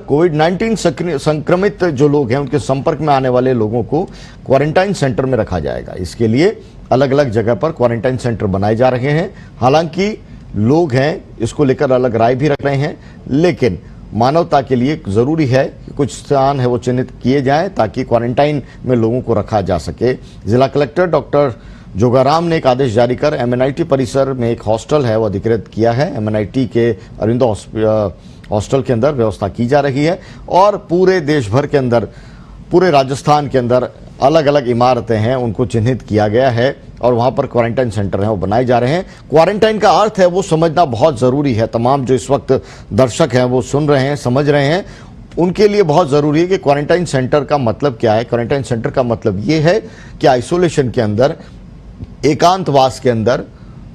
कोविड-19 संक्रमित जो लोग हैं उनके संपर्क में आने वाले लोगों को क्वारंटाइन सेंटर में रखा जाएगा। इसके लिए अलग अलग जगह पर क्वारंटाइन सेंटर बनाए जा रहे हैं। हालांकि लोग हैं इसको लेकर अलग राय भी रख रहे हैं, लेकिन मानवता के लिए जरूरी है कि कुछ स्थान है वो चिन्हित किए जाएं ताकि क्वारंटाइन में लोगों को रखा जा सके। जिला कलेक्टर डॉक्टर जोगाराम ने एक आदेश जारी कर एमएनआईटी परिसर में एक हॉस्टल है वो अधिकृत किया है। एमएनआईटी के अरविंदो हॉस्टल के अंदर व्यवस्था की जा रही है और पूरे देश भर के अंदर, पूरे राजस्थान के अंदर अलग अलग इमारतें हैं उनको चिन्हित किया गया है और वहां पर क्वारंटाइन सेंटर हैं वो बनाए जा रहे हैं। क्वारंटाइन का अर्थ है वो समझना बहुत जरूरी है। तमाम जो इस वक्त दर्शक हैं वो सुन रहे हैं, समझ रहे हैं, उनके लिए बहुत जरूरी है कि क्वारंटाइन सेंटर का मतलब क्या है। क्वारंटाइन सेंटर का मतलब ये है कि आइसोलेशन के अंदर, एकांतवास के अंदर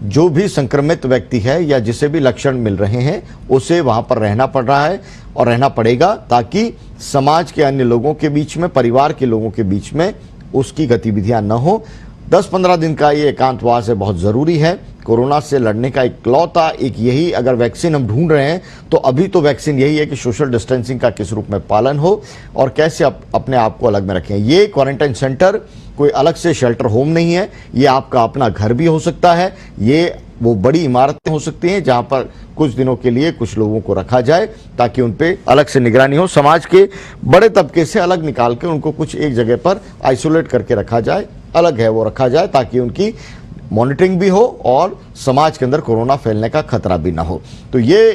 जो भी संक्रमित व्यक्ति है या जिसे भी लक्षण मिल रहे हैं उसे वहां पर रहना पड़ रहा है और रहना पड़ेगा, ताकि समाज के अन्य लोगों के बीच में, परिवार के लोगों के बीच में उसकी गतिविधियां न हो। 10-15 दिन का ये एकांतवास है बहुत जरूरी है। कोरोना से लड़ने का इकलौता एक यही, अगर वैक्सीन हम ढूंढ रहे हैं तो अभी तो वैक्सीन यही है कि सोशल डिस्टेंसिंग का किस रूप में पालन हो और कैसे अपने आप को अलग में रखें। ये क्वारंटाइन सेंटर कोई अलग से शेल्टर होम नहीं है, ये आपका अपना घर भी हो सकता है। ये वो बड़ी इमारतें हो सकती हैं जहां पर कुछ दिनों के लिए कुछ लोगों को रखा जाए ताकि उन पे अलग से निगरानी हो। समाज के बड़े तबके से अलग निकाल के उनको कुछ एक जगह पर आइसोलेट करके रखा जाए, अलग है वो रखा जाए, ताकि उनकी मॉनिटरिंग भी हो और समाज के अंदर कोरोना फैलने का खतरा भी ना हो। तो ये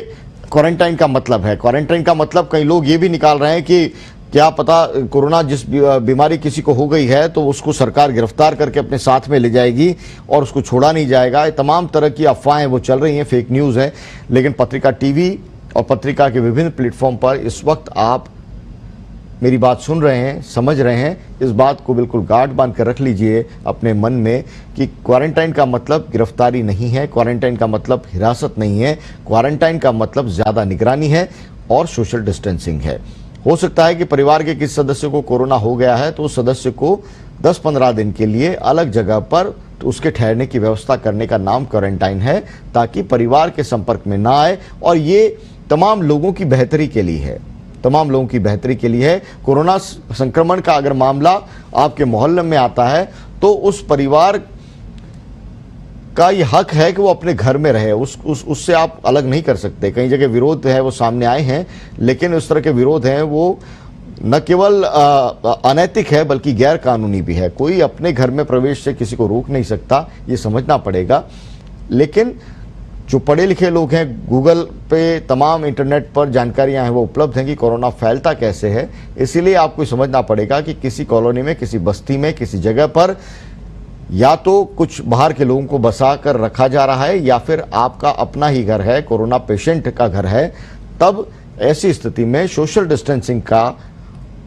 क्वारंटाइन का मतलब है। क्वारंटाइन का मतलब कई लोग ये भी निकाल रहे हैं कि क्या पता कोरोना जिस बीमारी किसी को हो गई है तो उसको सरकार गिरफ्तार करके अपने साथ में ले जाएगी और उसको छोड़ा नहीं जाएगा। तमाम तरह की अफवाहें वो चल रही हैं, फेक न्यूज़ है। लेकिन पत्रिका टीवी और पत्रिका के विभिन्न प्लेटफॉर्म पर इस वक्त आप मेरी बात सुन रहे हैं, समझ रहे हैं। इस बात को बिल्कुल गांठ बांध कर रख लीजिए अपने मन में कि क्वारंटाइन का मतलब गिरफ्तारी नहीं है, क्वारंटाइन का मतलब हिरासत नहीं है, क्वारंटाइन का मतलब ज़्यादा निगरानी है और सोशल डिस्टेंसिंग है। हो सकता है कि परिवार के किसी सदस्य को कोरोना हो गया है तो उस सदस्य को 10-15 दिन के लिए अलग जगह पर तो उसके ठहरने की व्यवस्था करने का नाम क्वारंटाइन है, ताकि परिवार के संपर्क में ना आए। और ये तमाम लोगों की बेहतरी के लिए है, तमाम लोगों की बेहतरी के लिए है। कोरोना संक्रमण का अगर मामला आपके मोहल्ले में आता है तो उस परिवार का ये हक है कि वो अपने घर में रहे, उससे आप अलग नहीं कर सकते। कई जगह विरोध है वो सामने आए हैं, लेकिन उस तरह के विरोध हैं वो न केवल अनैतिक है बल्कि गैर कानूनी भी है। कोई अपने घर में प्रवेश से किसी को रोक नहीं सकता, ये समझना पड़ेगा। लेकिन जो पढ़े लिखे लोग हैं, गूगल पे तमाम इंटरनेट पर जानकारियां हैं वो उपलब्ध हैं कि कोरोना फैलता कैसे है। इसीलिए आपको समझना पड़ेगा कि किसी कॉलोनी में, किसी बस्ती में, किसी जगह पर या तो कुछ बाहर के लोगों को बसा कर रखा जा रहा है या फिर आपका अपना ही घर है, कोरोना पेशेंट का घर है। तब ऐसी स्थिति में सोशल डिस्टेंसिंग का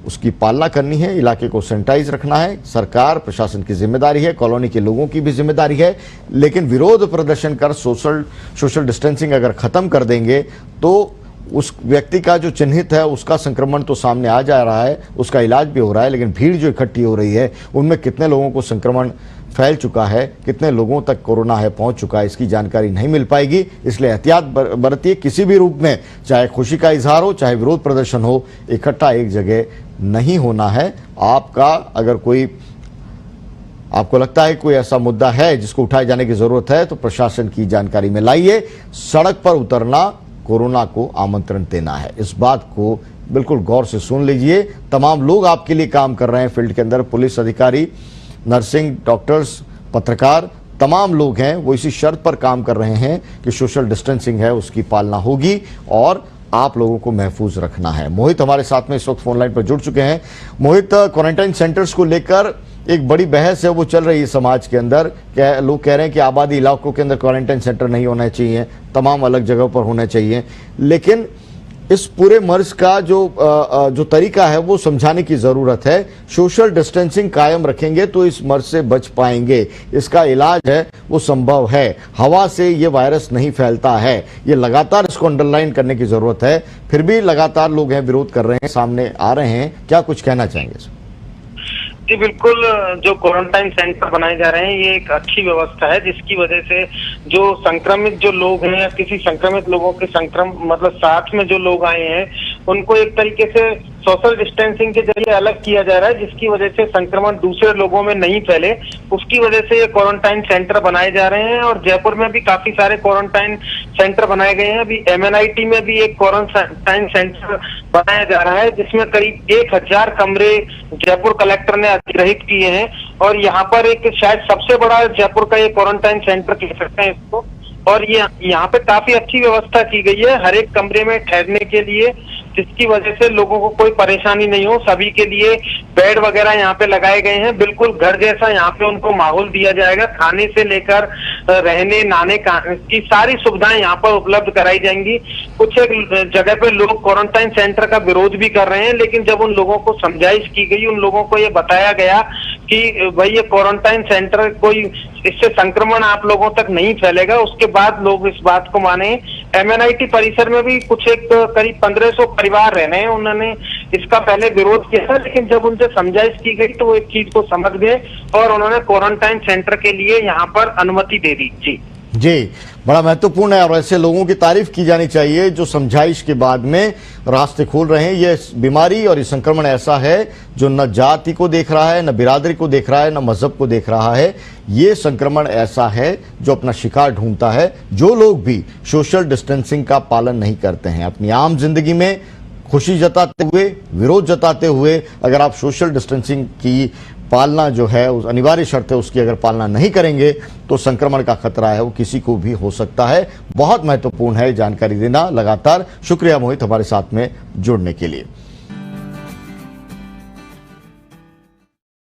उसकी पालना करनी है, इलाके को सैनिटाइज रखना है। सरकार प्रशासन की जिम्मेदारी है, कॉलोनी के लोगों की भी जिम्मेदारी है। लेकिन विरोध प्रदर्शन कर सोशल डिस्टेंसिंग अगर खत्म कर देंगे तो उस व्यक्ति का जो चिन्हित है उसका संक्रमण तो सामने आ जा रहा है, उसका इलाज भी हो रहा है, लेकिन भीड़ जो इकट्ठी हो रही है उनमें कितने लोगों को संक्रमण फैल चुका है, कितने लोगों तक कोरोना है पहुंच चुका है, इसकी जानकारी नहीं मिल पाएगी। इसलिए एहतियात बरतिए। किसी भी रूप में, चाहे खुशी का इजहार हो, चाहे विरोध प्रदर्शन हो, इकट्ठा एक जगह नहीं होना है। आपका अगर कोई, आपको लगता है कोई ऐसा मुद्दा है जिसको उठाए जाने की जरूरत है तो प्रशासन की जानकारी में लाइए। सड़क पर उतरना कोरोना को आमंत्रण देना है, इस बात को बिल्कुल गौर से सुन लीजिए। तमाम लोग आपके लिए काम कर रहे हैं फील्ड के अंदर, पुलिस अधिकारी, नर्सिंग, डॉक्टर्स, पत्रकार, तमाम लोग हैं वो इसी शर्त पर काम कर रहे हैं कि सोशल डिस्टेंसिंग है उसकी पालना होगी और आप लोगों को महफूज रखना है। मोहित हमारे साथ में इस वक्त फोन लाइन पर जुड़ चुके हैं। मोहित, क्वारंटाइन सेंटर्स को लेकर एक बड़ी बहस है वो चल रही है समाज के अंदर। क्या लोग कह रहे हैं कि आबादी इलाकों के अंदर क्वारंटाइन सेंटर नहीं होना चाहिए, तमाम अलग जगह पर होना चाहिए। लेकिन इस पूरे मर्ज का जो तरीका है वो समझाने की जरूरत है। सोशल डिस्टेंसिंग कायम रखेंगे तो इस मर्ज से बच पाएंगे। इसका इलाज है वो संभव है, हवा से ये वायरस नहीं फैलता है। ये लगातार इसको अंडरलाइन करने की जरूरत है। फिर भी लगातार लोग हैं विरोध कर रहे हैं, सामने आ रहे हैं, क्या कुछ कहना चाहेंगे? जी बिल्कुल, जो क्वारंटाइन सेंटर बनाए जा रहे हैं ये एक अच्छी व्यवस्था है, जिसकी वजह से जो संक्रमित जो लोग हैं या किसी संक्रमित लोगों के मतलब साथ में जो लोग आए हैं उनको एक तरीके से सोशल डिस्टेंसिंग के जरिए अलग किया जा रहा है, जिसकी वजह से संक्रमण दूसरे लोगों में नहीं फैले। उसकी वजह से ये क्वारंटाइन सेंटर बनाए जा रहे हैं और जयपुर में भी काफी सारे क्वारंटाइन सेंटर बनाए गए हैं। अभी MNIT में भी एक क्वारंटाइन सेंटर बनाया जा रहा है, जिसमें करीब 1000 कमरे जयपुर कलेक्टर ने अधिग्रहित किए हैं और यहाँ पर एक शायद सबसे बड़ा जयपुर का ये क्वारंटाइन सेंटर कह सकते हैं इसको। और ये यहाँ पे काफी अच्छी व्यवस्था की गई है हर एक कमरे में ठहरने के लिए, जिसकी वजह से लोगों को कोई परेशानी नहीं हो। सभी के लिए बेड वगैरह यहाँ पे लगाए गए हैं, बिल्कुल घर जैसा यहाँ पे उनको माहौल दिया जाएगा। खाने से लेकर रहने नहाने की सारी सुविधाएं यहाँ पर उपलब्ध कराई जाएंगी। कुछ एक जगह पे लोग क्वारंटाइन सेंटर का विरोध भी कर रहे हैं, लेकिन जब उन लोगों को समझाइश की गई, उन लोगों को ये बताया गया कि भाई ये क्वारंटाइन सेंटर कोई इससे संक्रमण आप लोगों तक नहीं फैलेगा, उसके बाद लोग इस बात को माने। MNIT परिसर में भी कुछ एक करीब 1500 परिवार रह रहे हैं, उन्होंने इसका पहले विरोध किया था, लेकिन जब उनसे समझाइश की गई तो वो इस चीज को समझ गए और उन्होंने क्वारंटाइन सेंटर के लिए यहाँ पर अनुमति दे दी। जी, बड़ा महत्वपूर्ण है और ऐसे लोगों की तारीफ की जानी चाहिए जो समझाइश के बाद में रास्ते खोल रहे हैं। ये बीमारी और ये संक्रमण ऐसा है जो न जाति को देख रहा है, न बिरादरी को देख रहा है, न मजहब को देख रहा है। ये संक्रमण ऐसा है जो अपना शिकार ढूंढता है। जो लोग भी सोशल डिस्टेंसिंग का पालन नहीं करते हैं, अपनी आम जिंदगी में खुशी जताते हुए, विरोध जताते हुए अगर आप सोशल डिस्टेंसिंग की पालना जो है उस अनिवार्य शर्त है उसकी अगर पालना नहीं करेंगे तो संक्रमण का खतरा है वो किसी को भी हो सकता है। बहुत महत्वपूर्ण है जानकारी देना। लगातार शुक्रिया मोहित हमारे साथ में जुड़ने के लिए।